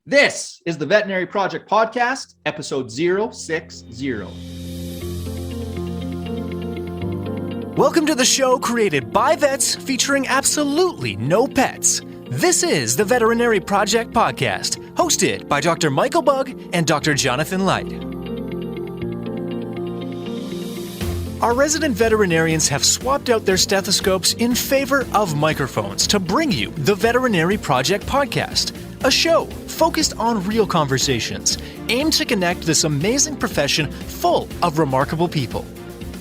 This is the Veterinary Project Podcast, episode 060. Welcome to the show created by vets featuring absolutely no pets. This is the Veterinary Project Podcast, hosted by Dr. Michael Bugg and Dr. Jonathan Light. Our resident veterinarians have swapped out their stethoscopes in favor of microphones to bring you the Veterinary Project Podcast, a show focused on real conversations, aimed to connect this amazing profession full of remarkable people.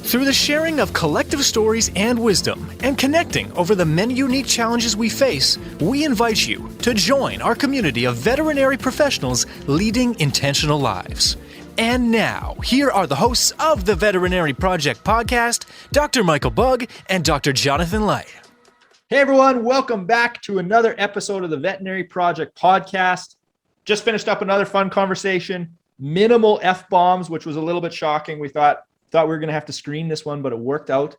Through the sharing of collective stories and wisdom, and connecting over the many unique challenges we face, we invite you to join our community of veterinary professionals leading intentional lives. And now, here are the hosts of the Veterinary Project Podcast, Dr. Michael Bugg and Dr. Jonathan Light. Hey everyone, welcome back to another episode of the Veterinary Project Podcast. Just finished up another fun conversation. Minimal F-bombs, which was a little bit shocking. We thought we were going to have to screen this one, but it worked out.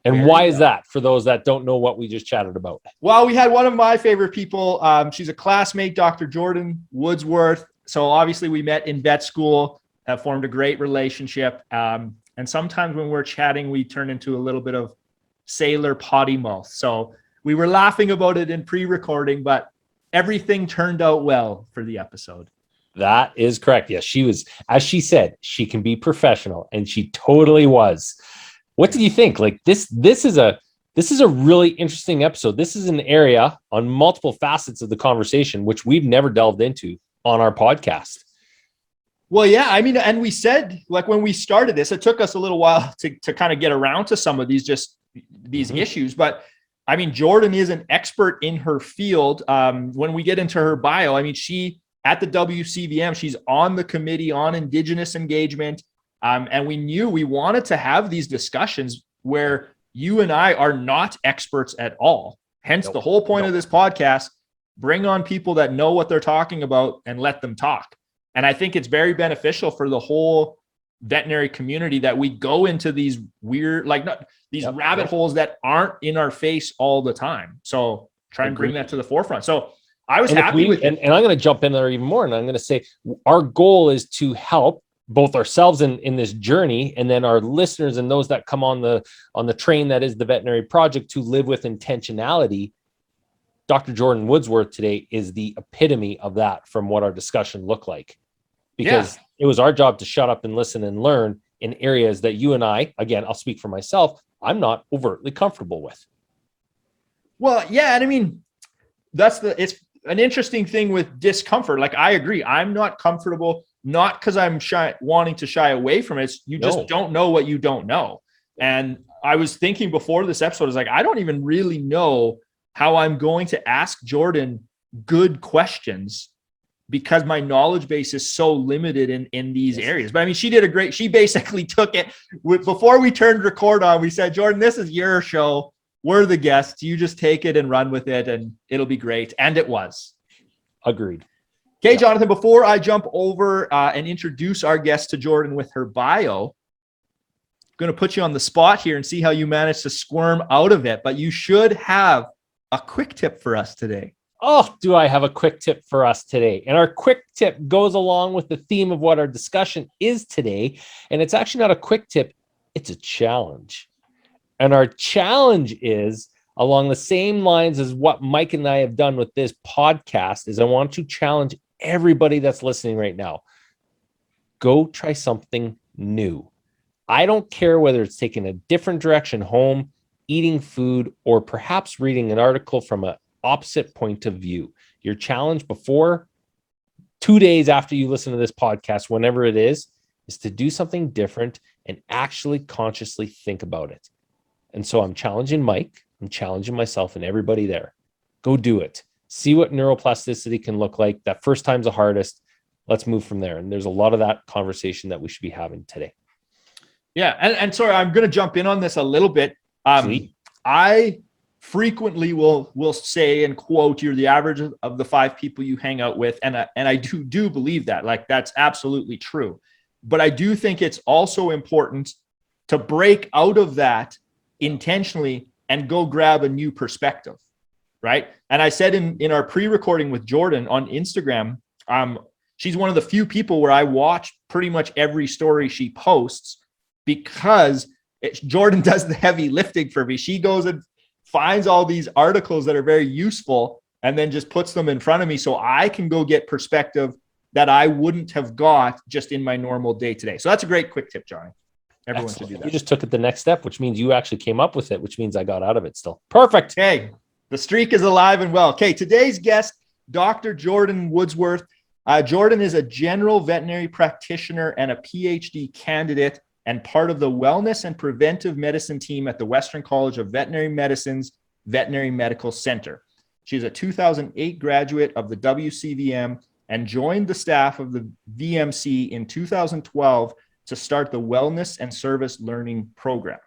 And why is that, for those that don't know what we just chatted about? Well, we had one of my favorite people. She's a classmate, Dr. Jordan Woodsworth. So obviously we met in vet school, have formed a great relationship. And sometimes when we're chatting, we turn into a little bit of sailor potty mouth. So we were laughing about it in pre-recording, but everything turned out well for the episode. That is correct. Yes, she was, as she said, she can be professional, and she totally was. What did you think? Like this is a really interesting episode. This is an area on multiple facets of the conversation, which we've never delved into on our podcast. Well, yeah, I mean, and we said, like, when we started this, it took us a little while to kind of get around to some of these issues, but I mean, Jordan is an expert in her field. When we get into her bio, I mean, she at the WCVM, she's on the committee on Indigenous engagement. And we knew we wanted to have these discussions where you and I are not experts at all. Hence the whole point of this podcast, bring on people that know what they're talking about and let them talk. And I think it's very beneficial for the whole veterinary community that we go into these weird, rabbit holes that aren't in our face all the time. So try and bring that to the forefront. So I was happy with it. And I'm going to jump in there even more. And I'm going to say our goal is to help both ourselves in this journey, and then our listeners and those that come on the train that is the Veterinary Project to live with intentionality. Dr. Jordan Woodsworth today is the epitome of that from what our discussion looked like. Because it was our job to shut up and listen and learn in areas that you and I, again, I'll speak for myself, I'm not overtly comfortable with. Well, yeah. And I mean, it's an interesting thing with discomfort. Like, I agree. I'm not comfortable, not because I'm wanting to shy away from it. You just don't know what you don't know. And I was thinking before this episode, I was like, I don't even really know how I'm going to ask Jordan good questions, because my knowledge base is so limited in these areas. But I mean, she basically took it before we turned record on. We said, Jordan, this is your show. We're the guests. You just take it and run with it, and it'll be great. And it was. Agreed. Okay, Jonathan, before I jump over and introduce our guest to Jordan with her bio, I'm going to put you on the spot here and see how you manage to squirm out of it. But you should have a quick tip for us today. Oh, do I have a quick tip for us today? And our quick tip goes along with the theme of what our discussion is today. And it's actually not a quick tip, it's a challenge. And our challenge is along the same lines as what Mike and I have done with this podcast. Is I want to challenge everybody that's listening right now. Go try something new. I don't care whether it's taking a different direction home, eating food, or perhaps reading an article from an opposite point of view. Your challenge before 2 days after you listen to this podcast, whenever it is to do something different and actually consciously think about it. And so I'm challenging Mike, I'm challenging myself and everybody there. Go do it. See what neuroplasticity can look like. That first time's the hardest. Let's move from there. And there's a lot of that conversation that we should be having today. Yeah. And sorry, I'm going to jump in on this a little bit. I frequently will say and quote, you're the average of the 5 people you hang out with. And I do believe that. Like, that's absolutely true. But I do think it's also important to break out of that intentionally and go grab a new perspective, right? And I said in our pre-recording with Jordan on Instagram, She's one of the few people where I watch pretty much every story she posts because Jordan does the heavy lifting for me. She goes and finds all these articles that are very useful and then just puts them in front of me so I can go get perspective that I wouldn't have got just in my normal day today. So that's a great quick tip, Johnny. Everyone should do that. You just took it the next step, which means you actually came up with it, which means I got out of it still. Perfect. Okay. The streak is alive and well. Okay. Today's guest, Dr. Jordan Woodsworth. Jordan is a general veterinary practitioner and a PhD candidate and part of the Wellness and Preventive Medicine team at the Western College of Veterinary Medicine's Veterinary Medical Center. She's a 2008 graduate of the WCVM and joined the staff of the VMC in 2012 to start the Wellness and Service Learning program.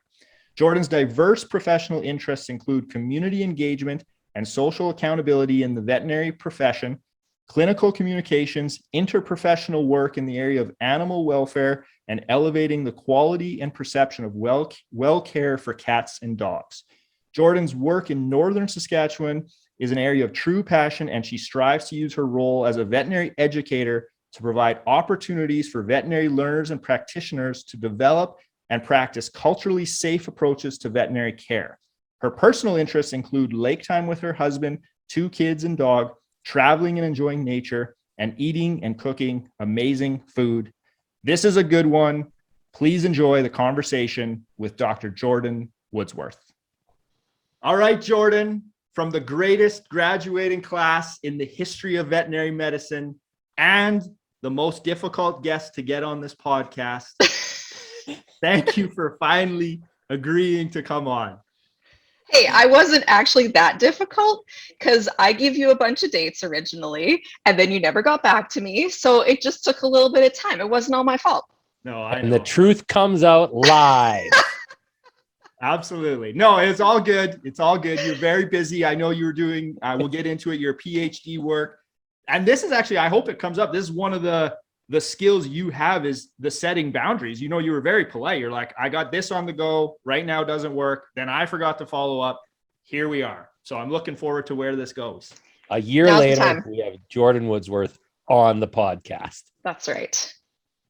Jordan's diverse professional interests include community engagement and social accountability in the veterinary profession, clinical communications, interprofessional work in the area of animal welfare, and elevating the quality and perception of well care for cats and dogs. Jordan's work in Northern Saskatchewan is an area of true passion, and she strives to use her role as a veterinary educator to provide opportunities for veterinary learners and practitioners to develop and practice culturally safe approaches to veterinary care. Her personal interests include lake time with her husband, 2 kids and dog, traveling and enjoying nature, and eating and cooking amazing food. This is a good one. Please enjoy the conversation with Dr. Jordan Woodsworth. All right, Jordan, from the greatest graduating class in the history of veterinary medicine and the most difficult guest to get on this podcast, thank you for finally agreeing to come on. Hey, I wasn't actually that difficult because I gave you a bunch of dates originally and then you never got back to me. So it just took a little bit of time. It wasn't all my fault. No, I know. And the truth comes out live. Absolutely. No, it's all good. It's all good. You're very busy. I know you're doing, we'll get into it, your PhD work. And this is actually, I hope it comes up. This is one of the skills you have is the setting boundaries. You know, you were very polite. You're like, I got this on the go right now. Doesn't work. Then I forgot to follow up. Here we are. So I'm looking forward to where this goes. A year later, we have Jordan Woodsworth on the podcast. That's right.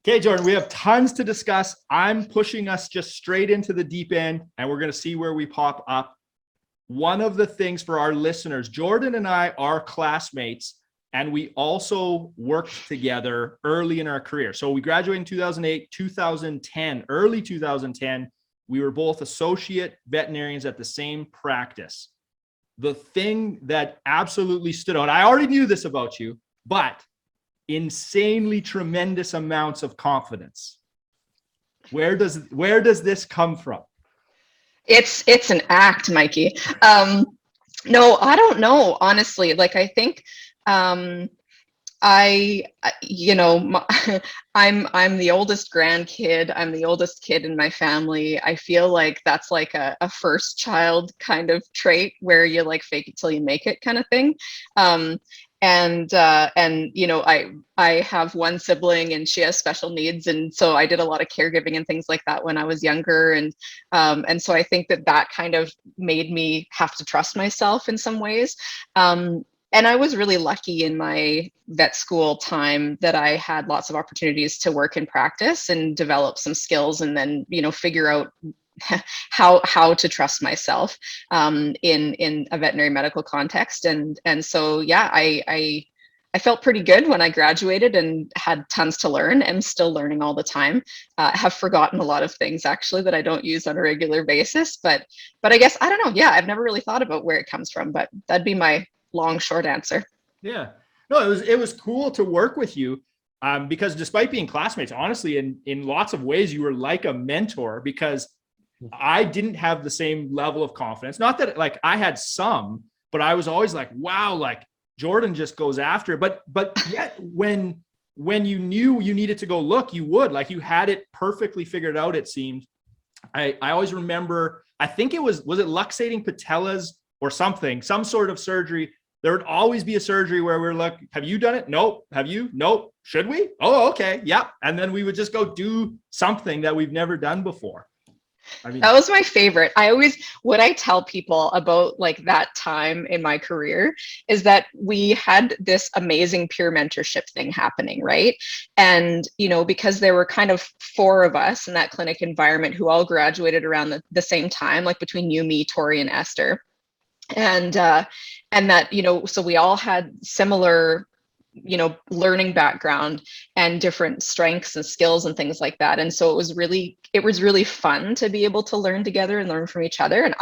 Okay, Jordan, we have tons to discuss. I'm pushing us just straight into the deep end, and we're going to see where we pop up. One of the things for our listeners, Jordan and I are classmates, and we also worked together early in our career. So we graduated in 2008, 2010, early 2010. We were both associate veterinarians at the same practice. The thing that absolutely stood out, I already knew this about you, but insanely tremendous amounts of confidence. Where does this come from? It's an act, Mikey. No, I don't know, honestly. Like, I think I'm the oldest grandkid. I'm the oldest kid in my family. I feel like that's like a first child kind of trait where you like fake it till you make it kind of thing. And you know, I have one sibling and she has special needs, and so I did a lot of caregiving and things like that when I was younger, and so I think that kind of made me have to trust myself in some ways. And I was really lucky in my vet school time that I had lots of opportunities to work and practice and develop some skills, and then, you know, figure out how to trust myself in a veterinary medical context. And so, yeah, I felt pretty good when I graduated and had tons to learn. I'm still learning all the time. Have forgotten a lot of things actually that I don't use on a regular basis, but I guess, I don't know. Yeah, I've never really thought about where it comes from, but that'd be my long, short answer. Yeah, no, it was cool to work with you because despite being classmates, honestly, in lots of ways, you were like a mentor because I didn't have the same level of confidence. Not that like I had some, but I was always like, wow, like Jordan just goes after it. But yet when you knew you needed to go look, you would, like, you had it perfectly figured out, it seemed. I always remember, I think was it luxating patellas or something, some sort of surgery. There would always be a surgery where we're like, have you done it? Nope. Have you? Nope. Should we? Oh, okay. Yeah. And then we would just go do something that we've never done before. I mean, That was my favorite. What I tell people about like that time in my career is that we had this amazing peer mentorship thing happening, right? And, because there were kind of four of us in that clinic environment who all graduated around the same time, like between you, me, Tori, and Esther. And that, so we all had similar learning background and different strengths and skills and things like that. And so it was really fun to be able to learn together and learn from each other. And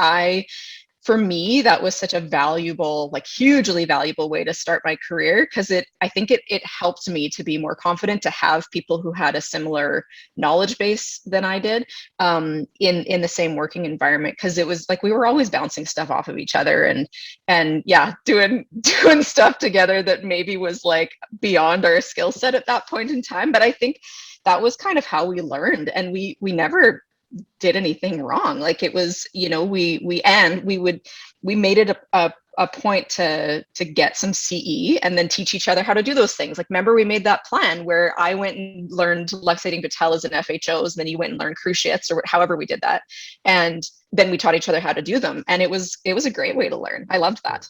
for me, that was such a valuable, like hugely valuable way to start my career, because I think it helped me to be more confident, to have people who had a similar knowledge base than I did, in the same working environment. Because it was like we were always bouncing stuff off of each other and yeah, doing stuff together that maybe was like beyond our skill set at that point in time. But I think that was kind of how we learned, and we never did anything wrong. Like it was, we made it a point to get some CE and then teach each other how to do those things. Like, remember we made that plan where I went and learned luxating patellas and FHOs, and then you went and learned cruciates, or however we did that. And then we taught each other how to do them. And it was a great way to learn. I loved that.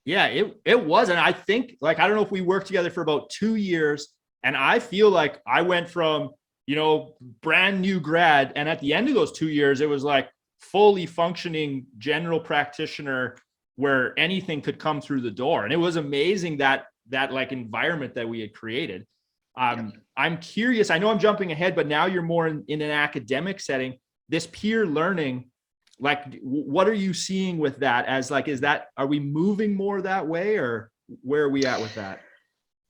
Yeah, it was. And I think, like, I don't know if we worked together for about 2 years, and I feel like I went from, brand new grad, and at the end of those 2 years, it was like fully functioning general practitioner where anything could come through the door. And it was amazing that like environment that we had created. I'm curious, I know I'm jumping ahead, but now you're more in an academic setting, this peer learning, like, what are you seeing with that as, like, are we moving more that way, or where are we at with that?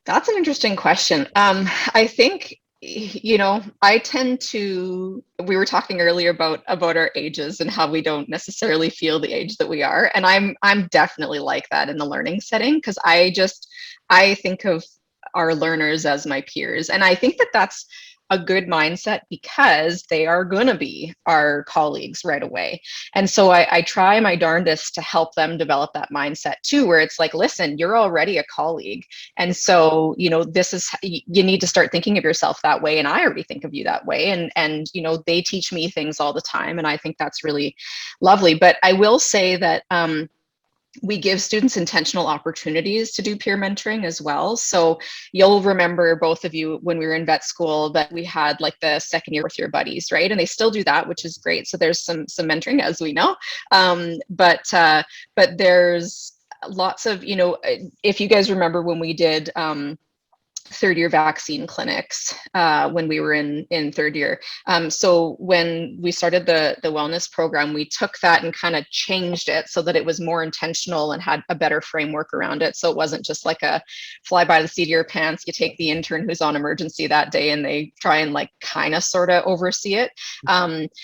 That's an interesting question. I think, I tend to, we were talking earlier about our ages and how we don't necessarily feel the age that we are. And I'm definitely like that in the learning setting, because I think of our learners as my peers. And I think that that's a good mindset, because they are going to be our colleagues right away. And so I try my darndest to help them develop that mindset too, where it's like, listen, you're already a colleague. And so, you need to start thinking of yourself that way. And I already think of you that way. And they teach me things all the time. And I think that's really lovely. But I will say that, we give students intentional opportunities to do peer mentoring as well. So you'll remember, both of you, when we were in vet school, that we had like the second year, fourth year buddies, right? And they still do that, which is great. So there's some mentoring, as we know. But there's lots of, if you guys remember when we did, third year vaccine clinics, when we were in third year. So when we started the wellness program, we took that and kind of changed it so that it was more intentional and had a better framework around it. So it wasn't just like a fly by the seat of your pants. You take the intern who's on emergency that day and they try and like kind of sort of oversee it.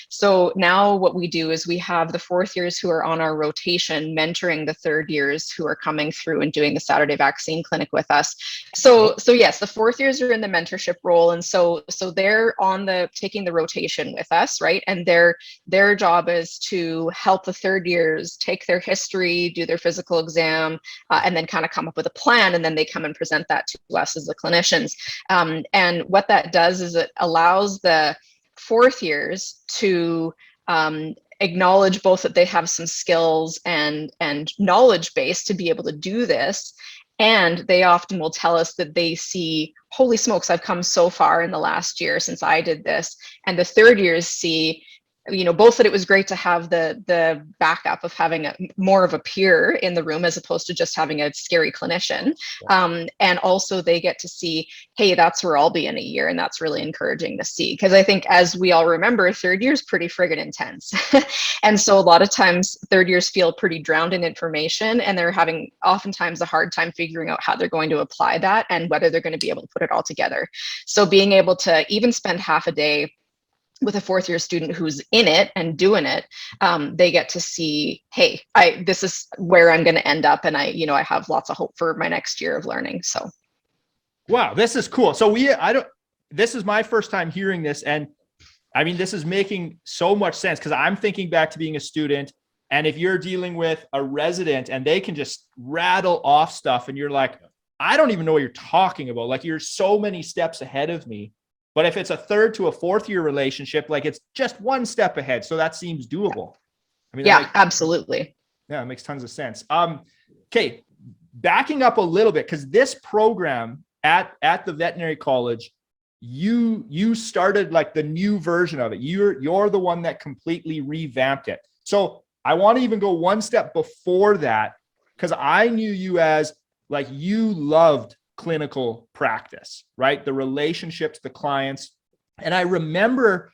So now what we do is we have the fourth years who are on our rotation mentoring the third years who are coming through and doing the Saturday vaccine clinic with us. So yes, the fourth years are in the mentorship role. And so they're taking the rotation with us, right? And their job is to help the third years take their history, do their physical exam, and then kind of come up with a plan. And then they come and present that to us as the clinicians. And what that does is it allows the fourth years to acknowledge both that they have some skills and knowledge base to be able to do this. And they often will tell us that they see, holy smokes, I've come so far in the last year since I did this. And the third years see, both that it was great to have the backup of having more of a peer in the room as opposed to just having a scary clinician. And also they get to see, hey, that's where I'll be in a year. And that's really encouraging to see. Because I think, as we all remember, third year is pretty friggin' intense. And so a lot of times third years feel pretty drowned in information, and they're having oftentimes a hard time figuring out how they're going to apply that and whether they're going to be able to put it all together. So being able to even spend half a day with a fourth year student who's in it and doing it, they get to see, hey, this is where I'm going to end up. And I have lots of hope for my next year of learning. So. Wow, this is cool. So this is my first time hearing this. And I mean, this is making so much sense, because I'm thinking back to being a student. And if you're dealing with a resident and they can just rattle off stuff and you're like, I don't even know what you're talking about. Like, you're so many steps ahead of me. But if it's a third to a fourth year relationship, like it's just one step ahead. So that seems doable. I mean, yeah, absolutely. Yeah, it makes tons of sense. Okay, backing up a little bit, because this program at the veterinary college, you started like the new version of it. You're the one that completely revamped it. So I want to even go one step before that, because I knew you as like, you loved clinical practice, right? The relationships, the clients. And I remember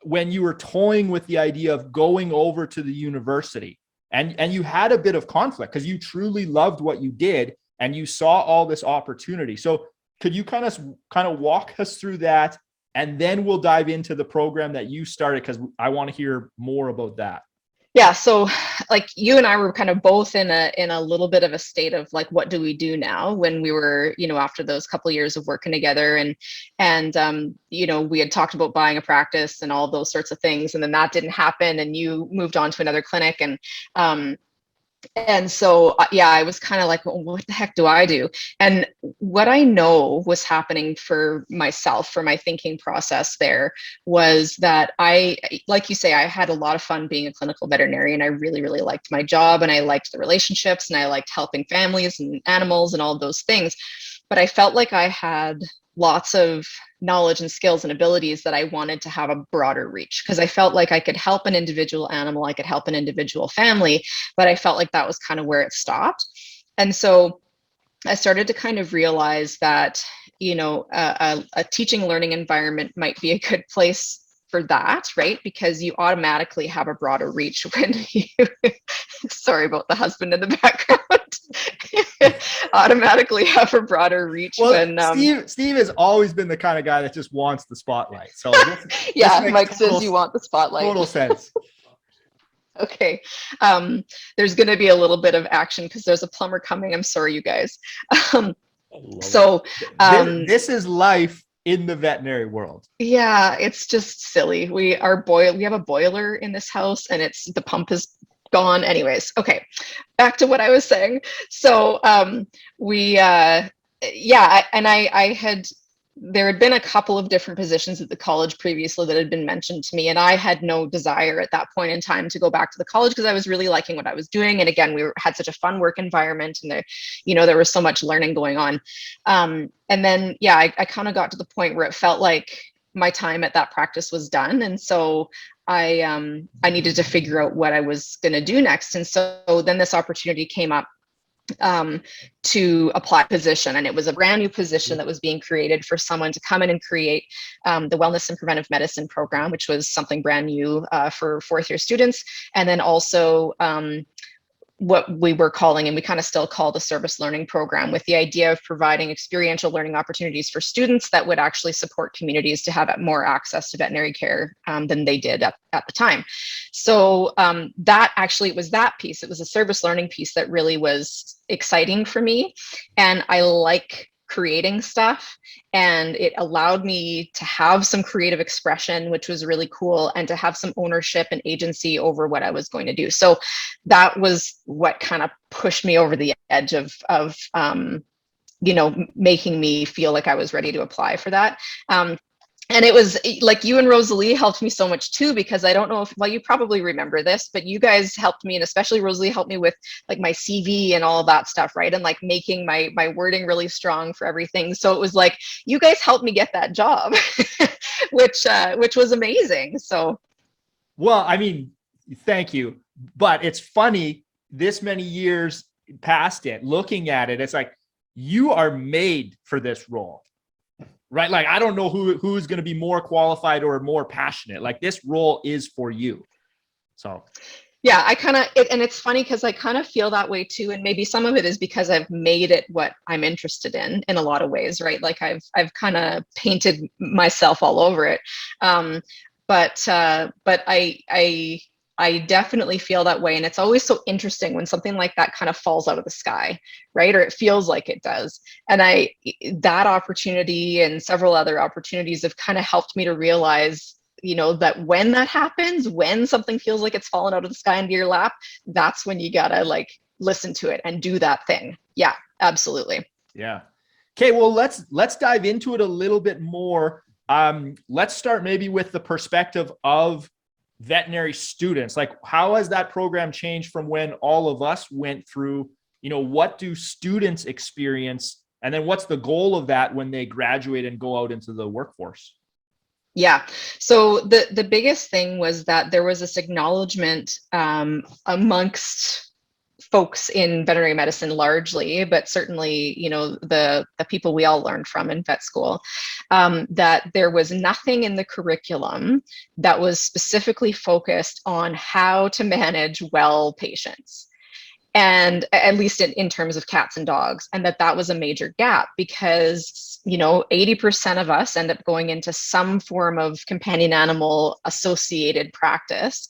when you were toying with the idea of going over to the university, and you had a bit of conflict because you truly loved what you did and you saw all this opportunity. So could you kind of walk us through that, and then we'll dive into the program that you started, because I want to hear more about that. Yeah, so like you and I were kind of both in a little bit of a state of like, what do we do now, when we were, after those couple of years of working together, and we had talked about buying a practice and all those sorts of things, and then that didn't happen, and you moved on to another clinic, and so, yeah, I was kind of like, well, what the heck do I do? And what I know was happening for myself, for my thinking process there, was that like you say, I had a lot of fun being a clinical veterinarian. I really, really liked my job, and I liked the relationships, and I liked helping families and animals and all of those things. But I felt like I had lots of knowledge and skills and abilities that I wanted to have a broader reach, because I felt like I could help an individual animal, I could help an individual family, but I felt like that was kind of where it stopped. And so I started to kind of realize that, a teaching learning environment might be a good place for that, right? Because you automatically have a broader reach when you, sorry about the husband in the background, automatically have a broader reach. Well, when Steve has always been the kind of guy that just wants the spotlight. So yeah, Mike says you want the spotlight. Total sense. Okay. There's going to be a little bit of action because there's a plumber coming. I'm sorry, you guys. This is life in the veterinary world. Yeah, it's just silly. We have a boiler in this house, and the pump is gone. Anyways, okay, back to what I was saying. So there had been a couple of different positions at the college previously that had been mentioned to me, and I had no desire at that point in time to go back to the college because I was really liking what I was doing. And again, had such a fun work environment, and there was so much learning going on. And then, I kind of got to the point where it felt like my time at that practice was done. And so I needed to figure out what I was going to do next. And so then this opportunity came up to apply position, and it was a brand new position that was being created for someone to come in and create the Wellness and Preventive Medicine program, which was something brand new for fourth year students. And then also what we were calling, and we kind of still call, the service learning program, with the idea of providing experiential learning opportunities for students that would actually support communities to have more access to veterinary care than they did at the time. So that actually, it was that piece. It was a service learning piece that really was exciting for me. And I like creating stuff, and it allowed me to have some creative expression, which was really cool, and to have some ownership and agency over what I was going to do. So that was what kind of pushed me over the edge of making me feel like I was ready to apply for that. And it was like, you and Rosalie helped me so much too, because I don't know you probably remember this, but you guys helped me, and especially Rosalie helped me with like my CV and all of that stuff, right? And like making my wording really strong for everything. So it was like, you guys helped me get that job, which was amazing. So. Well, I mean, thank you. But it's funny, this many years past it, looking at it, it's like, you are made for this role. Right? Like, I don't know who's going to be more qualified or more passionate. Like, this role is for you. So. Yeah, and it's funny because I kind of feel that way too. And maybe some of it is because I've made it what I'm interested in a lot of ways, right? Like I've kind of painted myself all over it. But I definitely feel that way. And it's always so interesting when something like that kind of falls out of the sky, right? Or it feels like it does. And that opportunity and several other opportunities have kind of helped me to realize, that when that happens, when something feels like it's fallen out of the sky into your lap, that's when you gotta like listen to it and do that thing. Yeah, absolutely. Yeah. Okay. Well, let's dive into it a little bit more. Let's start maybe with the perspective of veterinary students. Like, how has that program changed from when all of us went through? What do students experience? And then what's the goal of that when they graduate and go out into the workforce? Yeah. So the biggest thing was that there was this acknowledgement amongst folks in veterinary medicine largely, but certainly, the people we all learned from in vet school, that there was nothing in the curriculum that was specifically focused on how to manage well patients. And at least in terms of cats and dogs, and that was a major gap because, 80% of us end up going into some form of companion animal associated practice.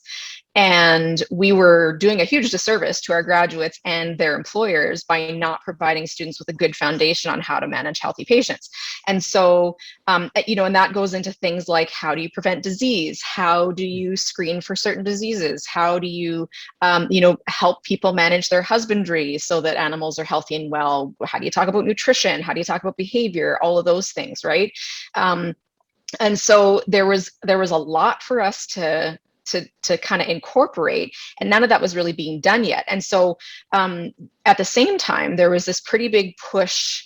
And we were doing a huge disservice to our graduates and their employers by not providing students with a good foundation on how to manage healthy patients. And so, and that goes into things like, how do you prevent disease? How do you screen for certain diseases? How do you, help people manage their husbandry so that animals are healthy and well? How do you talk about nutrition? How do you talk about behavior? All of those things, right? And so there was a lot for us to kind of incorporate, and none of that was really being done yet. And so at the same time, there was this pretty big push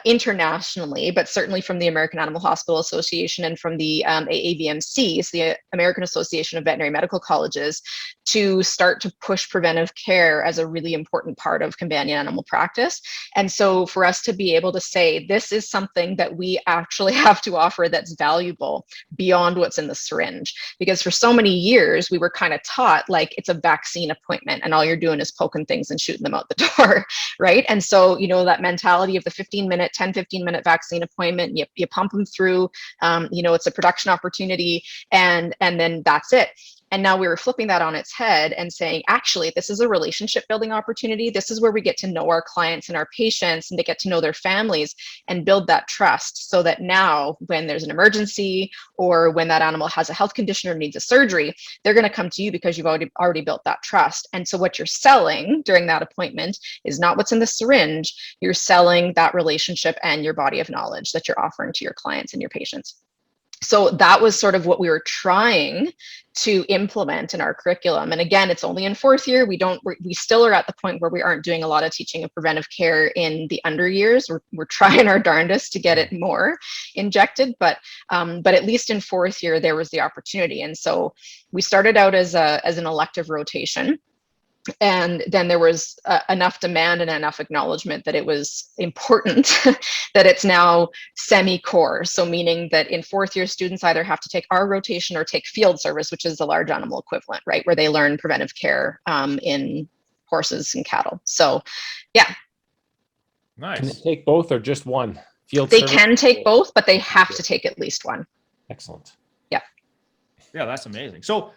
internationally, but certainly from the American Animal Hospital Association and from the AAVMC, so the American Association of Veterinary Medical Colleges, to start to push preventive care as a really important part of companion animal practice. And so for us to be able to say, this is something that we actually have to offer that's valuable beyond what's in the syringe. Because for so many years, we were kind of taught like it's a vaccine appointment and all you're doing is poking things and shooting them out the door, right? And so, that mentality of the 15-minute vaccine appointment, you pump them through, it's a production opportunity, and then that's it. And now we were flipping that on its head and saying, actually, this is a relationship building opportunity. This is where we get to know our clients and our patients and to get to know their families and build that trust so that now when there's an emergency or when that animal has a health condition or needs a surgery, they're going to come to you because you've already built that trust. And so what you're selling during that appointment is not what's in the syringe. You're selling that relationship and your body of knowledge that you're offering to your clients and your patients. So that was sort of what we were trying to implement in our curriculum. And again, it's only in fourth year. We still are at the point where we aren't doing a lot of teaching of preventive care in the under years. We're trying our darndest to get it more injected, but at least in fourth year, there was the opportunity. And so we started out as an elective rotation. And then there was enough demand and enough acknowledgement that it was important that it's now semi-core. So meaning that in fourth year, students either have to take our rotation or take field service, which is the large animal equivalent, right? Where they learn preventive care in horses and cattle. So yeah. Nice. Can they take both or just one? They can take both, but they have to take at least one. Excellent. Yeah. Yeah, that's amazing. So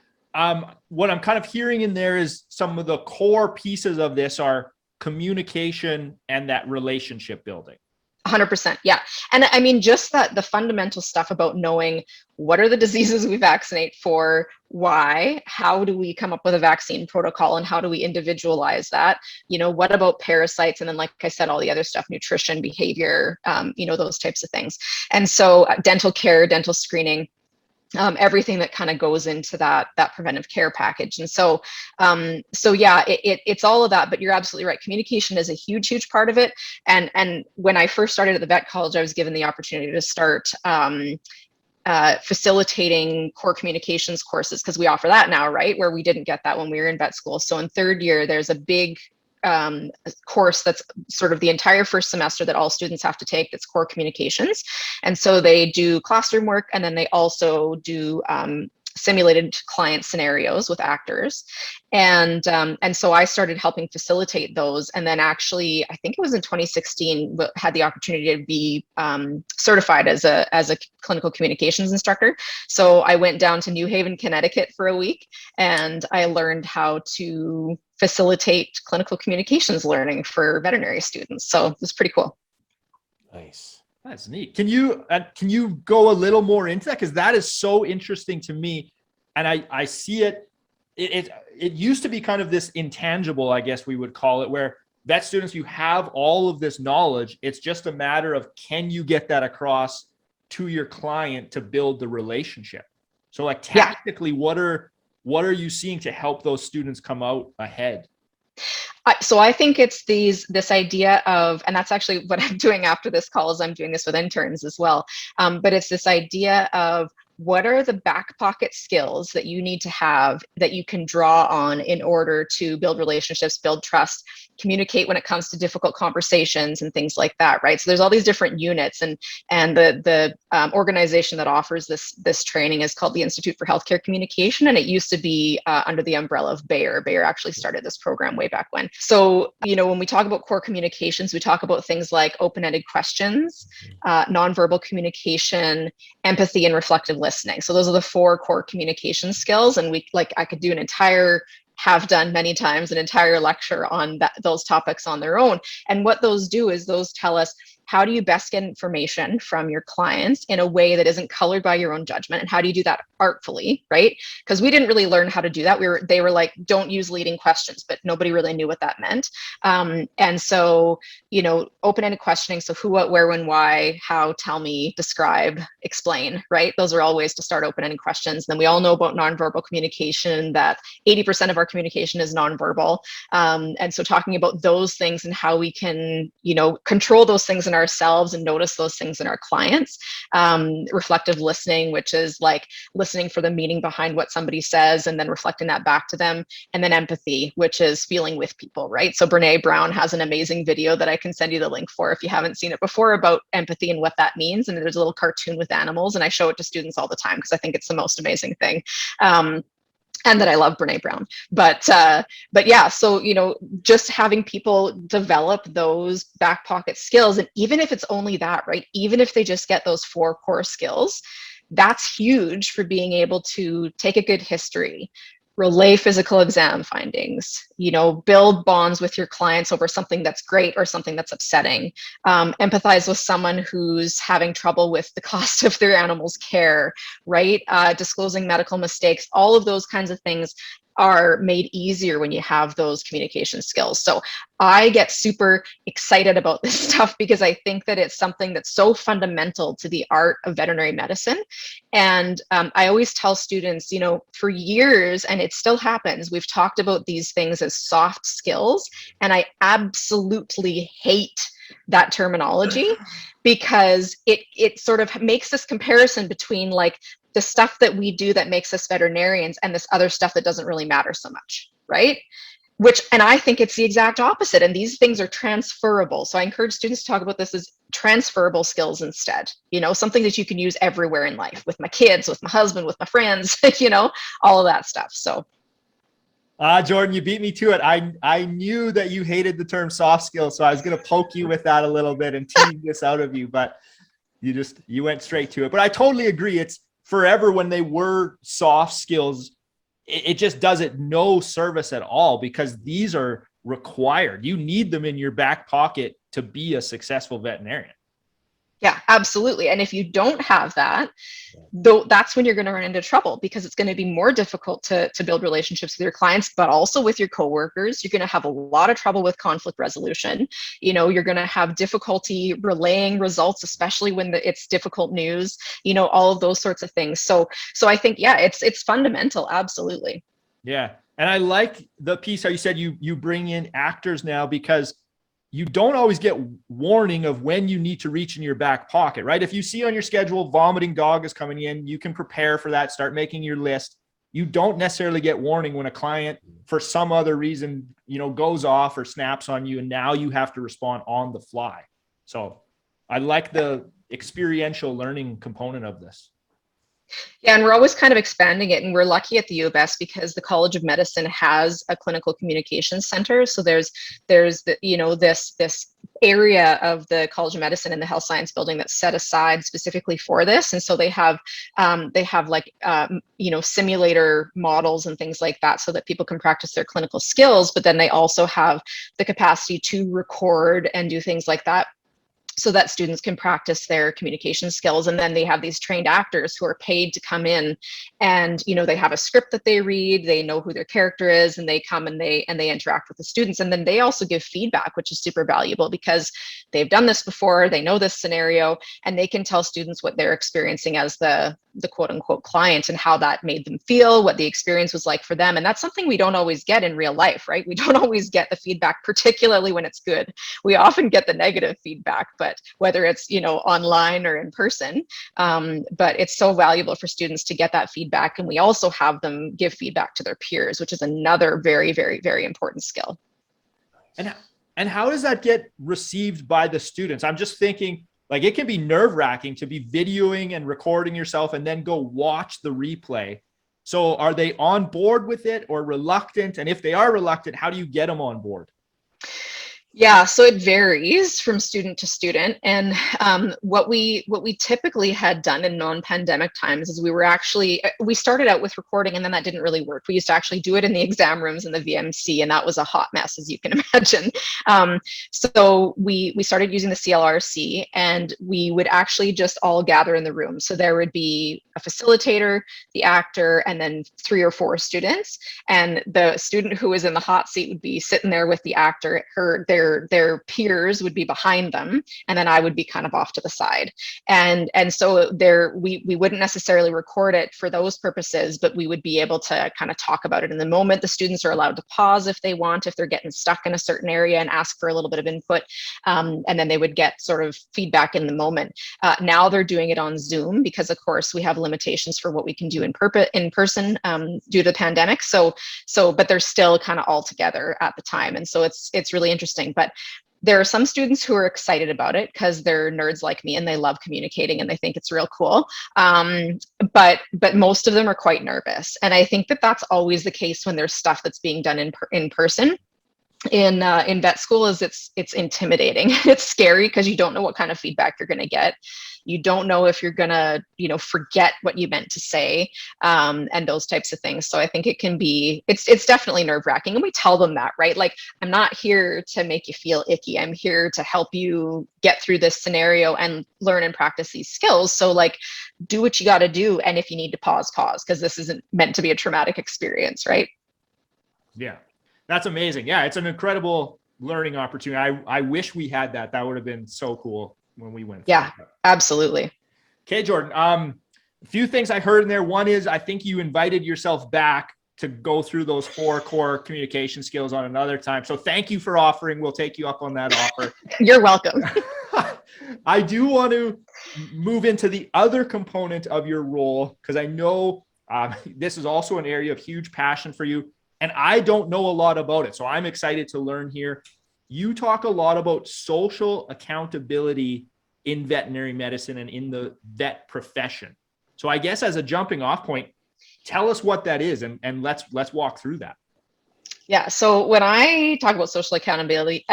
what I'm kind of hearing in there is some of the core pieces of this are communication and that relationship building. 100%. Yeah. And I mean, just that the fundamental stuff about knowing what are the diseases we vaccinate for, why, how do we come up with a vaccine protocol, and how do we individualize that? What about parasites? And then, like I said, all the other stuff, nutrition, behavior, those types of things. And so dental care, dental screening, everything that kind of goes into that preventive care package. And so yeah, it's all of that, but you're absolutely right. Communication is a huge part of it. And when I first started at the vet college, I was given the opportunity to start facilitating core communications courses, because we offer that now, right? Where we didn't get that when we were in vet school. So in third year, there's a big course that's sort of the entire first semester that all students have to take, that's core communications. And so they do classroom work, and then they also do simulated client scenarios with actors. And so I started helping facilitate those. And then actually, I think it was in 2016, had the opportunity to be certified as a clinical communications instructor. So I went down to New Haven, Connecticut for a week, and I learned how to facilitate clinical communications learning for veterinary students. So it was pretty cool. Nice. That's neat. Can you go a little more into that? Because that is so interesting to me. And I see it used to be kind of this intangible, I guess we would call it, where vet students, you have all of this knowledge. It's just a matter of, can you get that across to your client to build the relationship? So like tactically, what are you seeing to help those students come out ahead? So I think it's this idea of, and that's actually what I'm doing after this call, is I'm doing this with interns as well. But it's this idea of, what are the back pocket skills that you need to have that you can draw on in order to build relationships, build trust, communicate when it comes to difficult conversations and things like that, right? So there's all these different units, and the organization that offers this training is called the Institute for Healthcare Communication, and it used to be under the umbrella of Bayer. Bayer actually started this program way back when. So, when we talk about core communications, we talk about things like open-ended questions, nonverbal communication, empathy, and reflective listening. So those are the 4 core communication skills. And I could do have done many times an entire lecture on those topics on their own. And what those do is those tell us, how do you best get information from your clients in a way that isn't colored by your own judgment? And how do you do that artfully, right? Because we didn't really learn how to do that. They were like, don't use leading questions, but nobody really knew what that meant. And so, open-ended questioning. So who, what, where, when, why, how, tell me, describe, explain, right? Those are all ways to start open-ended questions. And then we all know about nonverbal communication, that 80% of our communication is nonverbal. And so talking about those things and how we can, control those things in ourselves and notice those things in our clients. Reflective listening, which is like listening for the meaning behind what somebody says and then reflecting that back to them. And then empathy, which is feeling with people, right? So Brene Brown has an amazing video that I can send you the link for if you haven't seen it before, about empathy and what that means. And there's a little cartoon with animals, and I show it to students all the time because I think it's the most amazing thing. And that I love Brene Brown, but yeah, so, just having people develop those back pocket skills, and even if it's only that, right? Even if they just get those 4 core skills, that's huge for being able to take a good history, relay physical exam findings, build bonds with your clients over something that's great or something that's upsetting, empathize with someone who's having trouble with the cost of their animal's care, right? Disclosing medical mistakes, all of those kinds of things are made easier when you have those communication skills. So I get super excited about this stuff because I think that it's something that's so fundamental to the art of veterinary medicine. And I always tell students, for years, and it still happens, we've talked about these things as soft skills, and I absolutely hate that terminology because it sort of makes this comparison between like the stuff that we do that makes us veterinarians and this other stuff that doesn't really matter so much, right? And I think it's the exact opposite. And these things are transferable. So I encourage students to talk about this as transferable skills instead, something that you can use everywhere in life, with my kids, with my husband, with my friends, all of that stuff. So. Jordan, you beat me to it. I knew that you hated the term soft skills, so I was going to poke you with that a little bit and tease this out of you, but you went straight to it. But I totally agree. It's forever when they were soft skills, it just does it no service at all, because these are required. You need them in your back pocket to be a successful veterinarian. Yeah, absolutely. And if you don't have that, though, that's when you're going to run into trouble, because it's going to be more difficult to build relationships with your clients, but also with your coworkers. You're going to have a lot of trouble with conflict resolution. You're going to have difficulty relaying results, especially when it's difficult news, all of those sorts of things. So I think, yeah, it's fundamental. Absolutely. Yeah. And I like the piece how you said you bring in actors now, because you don't always get warning of when you need to reach in your back pocket, right? If you see on your schedule, vomiting dog is coming in, you can prepare for that, start making your list. You don't necessarily get warning when a client, for some other reason, goes off or snaps on you, and now you have to respond on the fly. So I like the experiential learning component of this. Yeah, and we're always kind of expanding it, and we're lucky at the U of S because the College of Medicine has a clinical communications center. So there's this area of the College of Medicine in the Health Science Building that's set aside specifically for this, and so they have simulator models and things like that, so that people can practice their clinical skills. But then they also have the capacity to record and do things like that. so that students can practice their communication skills. And then they have these trained actors who are paid to come in, and they have a script that they read, they know who their character is, and they come and they interact with the students. And then they also give feedback, which is super valuable because they've done this before, they know this scenario, and they can tell students what they're experiencing as the quote unquote client and how that made them feel, what the experience was like for them. And that's something we don't always get in real life, right? We don't always get the feedback, particularly when it's good. We often get the negative feedback, but whether it's, online or in person, but it's so valuable for students to get that feedback. And we also have them give feedback to their peers, which is another very, very, very important skill. And how does that get received by the students? I'm just thinking, like, it can be nerve-wracking to be videoing and recording yourself and then go watch the replay. So are they on board with it or reluctant? And if they are reluctant, how do you get them on board? Yeah, so it varies from student to student. And what we typically had done in non-pandemic times is we started out with recording, and then that didn't really work. We used to actually do it in the exam rooms in the VMC, and that was a hot mess, as you can imagine. So we started using the CLRC, and we would actually just all gather in the room. So there would be a facilitator, the actor, and then 3 or 4 students. And the student who was in the hot seat would be sitting there with the actor. Their peers would be behind them, and then I would be kind of off to the side. And so we wouldn't necessarily record it for those purposes, but we would be able to kind of talk about it in the moment. The students are allowed to pause if they want, if they're getting stuck in a certain area, and ask for a little bit of input. And then they would get sort of feedback in the moment. Now they're doing it on Zoom because, of course, we have limitations for what we can do in person due to the pandemic. But they're still kind of all together at the time. And so it's really interesting. But there are some students who are excited about it because they're nerds like me and they love communicating and they think it's real cool. But most of them are quite nervous. And I think that that's always the case when there's stuff that's being done in person. In vet school is it's intimidating. It's scary because you don't know what kind of feedback you're going to get. You don't know if you're going to, forget what you meant to say, and those types of things. So I think it's definitely nerve-wracking. And we tell them that, right? Like, I'm not here to make you feel icky. I'm here to help you get through this scenario and learn and practice these skills. So, like, do what you got to do. And if you need to pause, because this isn't meant to be a traumatic experience, right? Yeah. That's amazing. Yeah, it's an incredible learning opportunity. I wish we had that. That would have been so cool when we went. Yeah, absolutely. Okay, Jordan. A few things I heard in there. One is, I think you invited yourself back to go through those 4 core communication skills on another time. So thank you for offering. We'll take you up on that offer. You're welcome. I do want to move into the other component of your role, because I know this is also an area of huge passion for you. And I don't know a lot about it. So I'm excited to learn here. You talk a lot about social accountability in veterinary medicine and in the vet profession. So I guess as a jumping off point, tell us what that is, and let's walk through that. Yeah. So when I talk about social accountability,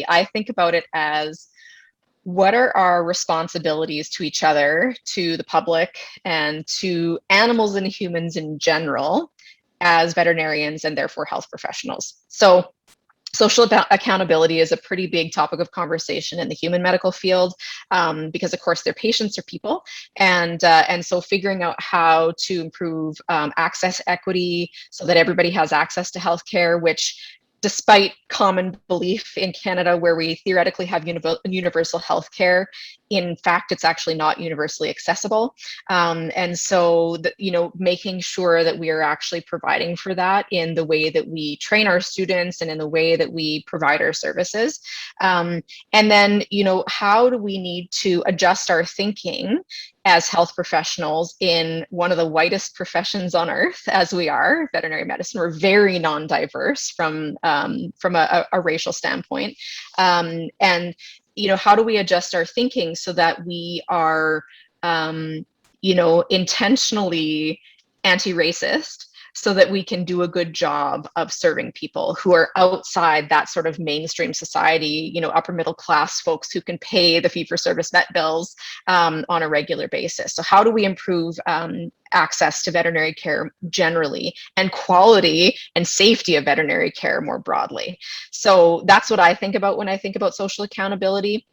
I think about it as, what are our responsibilities to each other, to the public, and to animals and humans in general, as veterinarians and therefore health professionals. So social accountability is a pretty big topic of conversation in the human medical field, because, of course, their patients are people. And so figuring out how to improve access equity so that everybody has access to healthcare, which, despite common belief in Canada, where we theoretically have universal health care, in fact, it's actually not universally accessible. And so, making sure that we are actually providing for that in the way that we train our students and in the way that we provide our services. And then, how do we need to adjust our thinking as health professionals in one of the whitest professions on earth, as we are, veterinary medicine? We're very non-diverse from a racial standpoint. And how do we adjust our thinking so that we are, intentionally anti-racist, so that we can do a good job of serving people who are outside that sort of mainstream society, upper middle class folks who can pay the fee-for-service vet bills on a regular basis. So how do we improve access to veterinary care generally, and quality and safety of veterinary care more broadly? So that's what I think about when I think about social accountability.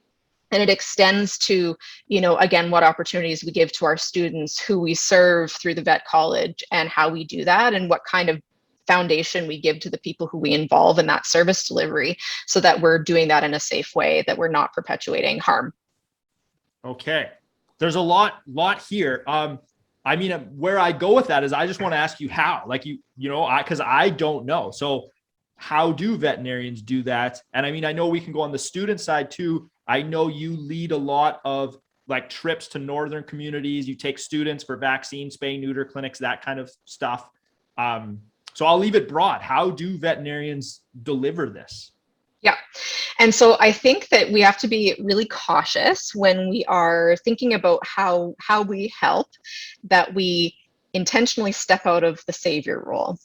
And it extends to, again, what opportunities we give to our students, who we serve through the vet college, and how we do that, and what kind of foundation we give to the people who we involve in that service delivery, so that we're doing that in a safe way, that we're not perpetuating harm. Okay. There's a lot here. I mean, where I go with that is I just want to ask you how, like, because I don't know. So how do veterinarians do that? And I mean, I know we can go on the student side too. I know you lead a lot of like trips to northern communities. You take students for vaccine, spay, neuter clinics, that kind of stuff. So I'll leave it broad. How do veterinarians deliver this? Yeah. And so I think that we have to be really cautious when we are thinking about how we help, that we intentionally step out of the savior role.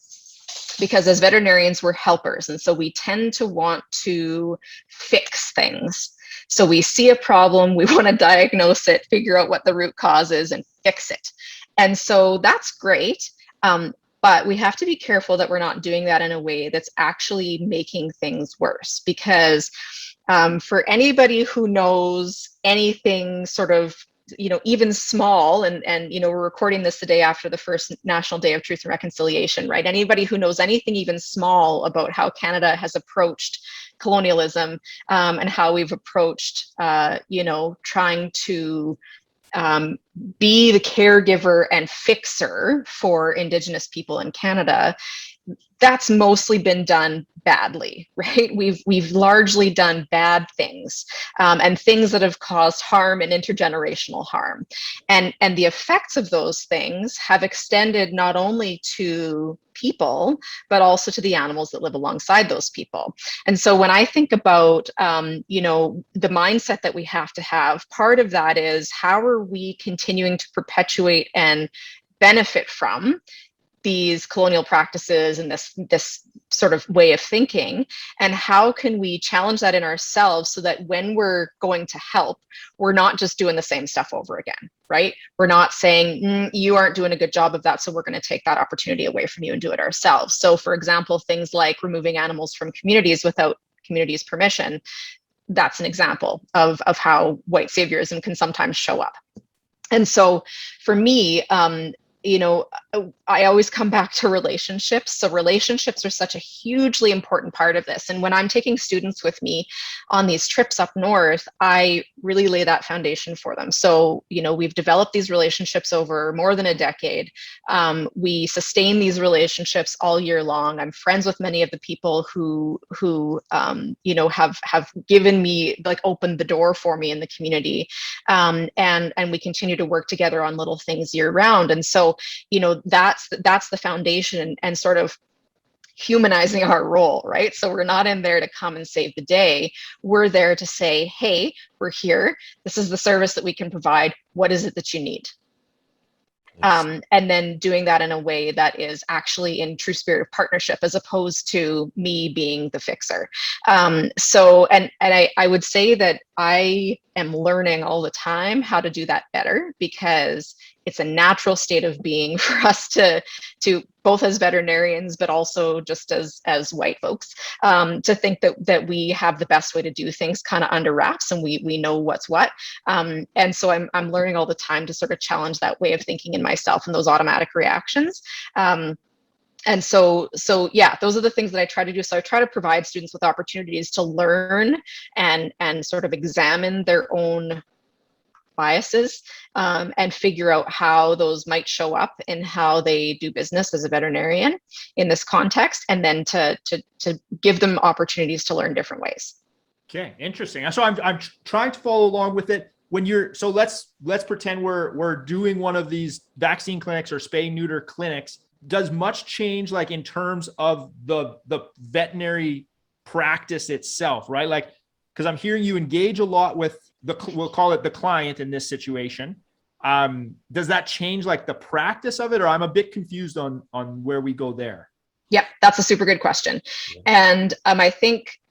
Because as veterinarians, we're helpers. And so we tend to want to fix things. So we see a problem, we want to diagnose it, figure out what the root cause is, and fix it. And so that's great. But we have to be careful that we're not doing that in a way that's actually making things worse. Because for anybody who knows anything sort of, even small, and we're recording this the day after the first National Day of Truth and Reconciliation, right? Anybody who knows anything even small about how Canada has approached colonialism, and how we've approached, trying to be the caregiver and fixer for Indigenous people in Canada, that's mostly been done badly, right? We've largely done bad things, and things that have caused harm and intergenerational harm. And the effects of those things have extended not only to people, but also to the animals that live alongside those people. And so when I think about, the mindset that we have to have, part of that is, how are we continuing to perpetuate and benefit from these colonial practices and this sort of way of thinking, and how can we challenge that in ourselves, so that when we're going to help, we're not just doing the same stuff over again, right? We're not saying, you aren't doing a good job of that, so we're going to take that opportunity away from you and do it ourselves. So for example, things like removing animals from communities without communities' permission, that's an example of how white saviorism can sometimes show up. And so for me, I always come back to relationships. So relationships are such a hugely important part of this. And when I'm taking students with me on these trips up north, I really lay that foundation for them. So, we've developed these relationships over more than a decade. We sustain these relationships all year long. I'm friends with many of the people who have given me, like, opened the door for me in the community. And we continue to work together on little things year round. And so, that's the foundation, and sort of humanizing our role, right? So we're not in there to come and save the day. We're there to say, hey, we're here. This is the service that we can provide. What is it that you need? And then doing that in a way that is actually in true spirit of partnership, as opposed to me being the fixer. So I would say that I am learning all the time how to do that better, because it's a natural state of being for us to both as veterinarians, but also just as white folks, to think that we have the best way to do things kind of under wraps, and we know what's what. And so I'm learning all the time to sort of challenge that way of thinking in myself and those automatic reactions. And so yeah, those are the things that I try to do. So I try to provide students with opportunities to learn and sort of examine their own biases, and figure out how those might show up in how they do business as a veterinarian in this context, and then to give them opportunities to learn different ways. Okay, interesting. So I'm trying to follow along with it. So let's pretend we're doing one of these vaccine clinics or spay neuter clinics. Does much change, like, in terms of the veterinary practice itself, right? Like, because I'm hearing you engage a lot with we'll call it the client in this situation. Does that change, like, the practice of it, or I'm a bit confused on where we go there? Yeah, that's a super good question. And I think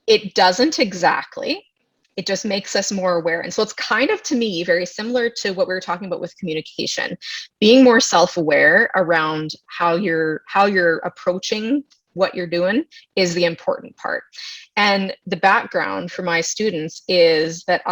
it doesn't exactly. It just makes us more aware. And so it's kind of, to me, very similar to what we were talking about with communication, being more self-aware around how you're approaching what you're doing is the important part. And the background for my students is that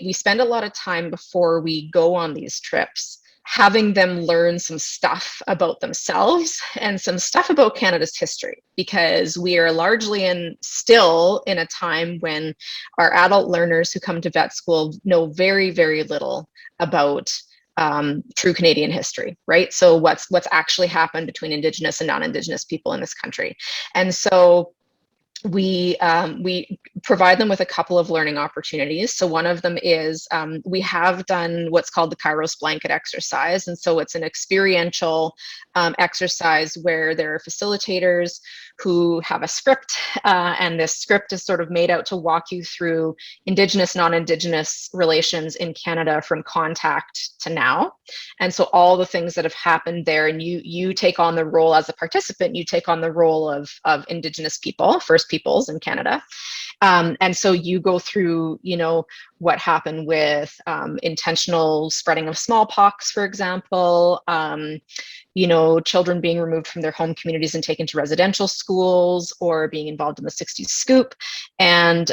we spend a lot of time before we go on these trips having them learn some stuff about themselves and some stuff about Canada's history, because we are largely still in a time when our adult learners who come to vet school know very, very little about true Canadian history, right? So what's actually happened between Indigenous and non-Indigenous people in this country. And so we provide them with a couple of learning opportunities. So one of them is we have done what's called the Kairos blanket exercise. And so it's an experiential exercise where there are facilitators who have a script, and this script is sort of made out to walk you through Indigenous, non-Indigenous relations in Canada from contact to now. And so all the things that have happened there, and you take on the role as a participant, you take on the role of Indigenous people, First Peoples in Canada. And so you go through, what happened with intentional spreading of smallpox, for example, children being removed from their home communities and taken to residential schools, or being involved in the 60s scoop, and,